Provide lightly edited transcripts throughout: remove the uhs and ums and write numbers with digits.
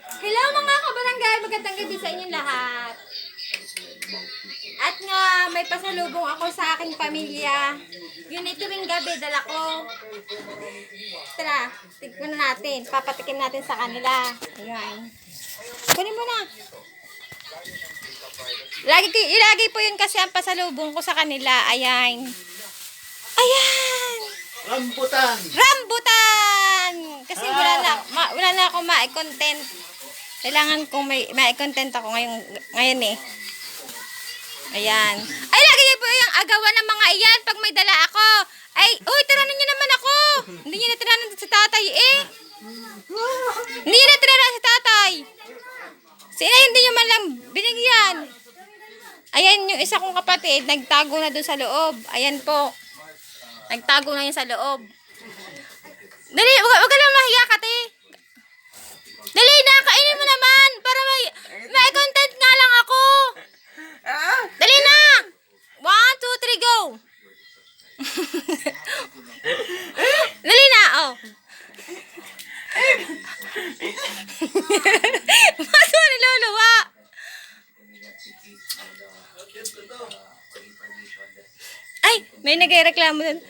Hello mga kabarangay, magandang gabi sa inyong lahat. At nga, may pasalubong ako sa aking pamilya. Yun ito ring gabi, dala ko. Tara, tignan natin. Papatikin natin sa kanila. Ayan. Kunin mo na. Ilagi po yun kasi ang pasalubong ko sa kanila. Ayan. Ayan. Rambutan! Rambutan! Kasi wala na akong ma-content. Kailangan kong may content ako ngayon eh. Ayan. Ay, lagi niyo po yung agawan ng mga iyan pag may dala ako. Ay, uy, tiranan niyo naman ako. Hindi niyo natiranan sa tatay eh. Hindi niyo natiranan sa tatay. Sino hindi niyo man lang binigyan? Ayan, yung isa kong kapatid, nagtago na dun sa loob. Ayan po. Nagtago na yun sa loob. Dali, wag ka lang mahiya ka, te. Dali na, kainin mo naman. Para may content nga lang ako. Dali na. 1, 2, 3, go. Dali na, oh. Maso niluluwa. Ay, may nagreklamo dun.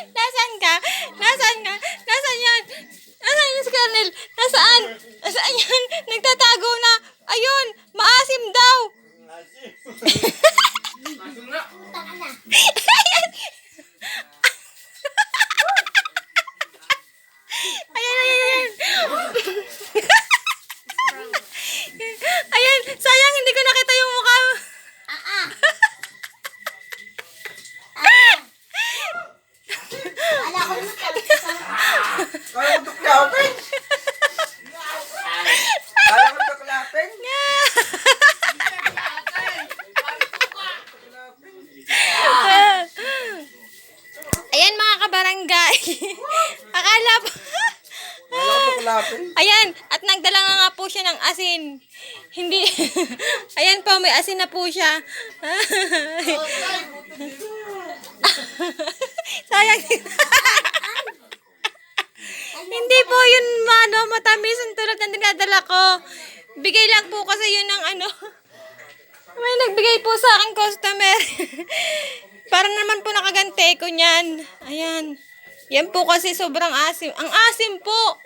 Nasaan ka? Nasaan ka? Nasaan yan? Nasaan yung si Colonel? Nasaan? Nasaan yan? Nagtatago na. Ayun, maasim daw. Ayan, ayan, ayan. Ayan, sayang hindi ko nakita yung mukha mo. Kala ko tuklapin! Kala ko tuklapin! Ayan mga kabarangay. Akala po. Kala ko tuklapin! Ayan, at nagdala nga po siya ng asin. Hindi. Ayan po, may asin na po siya. Sayang. Hindi po yun matamis ang tulad ng dinadala ko. Bigay lang po kasi yun ng may nagbigay po sa aking customer. Para naman po nakagante ko niyan. Ayan. Yan po kasi sobrang asim. Ang asim po.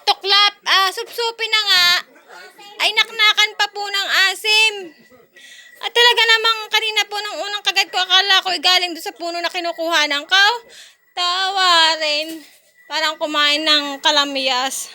Tuklap. Supsupin na nga. Ay naknakan pa po ng asim. At talaga namang kanina po nung unang kagat ko, akala ko galing doon sa puno na kinukuha ng tawa rin. Parang kumain ng kalamyas.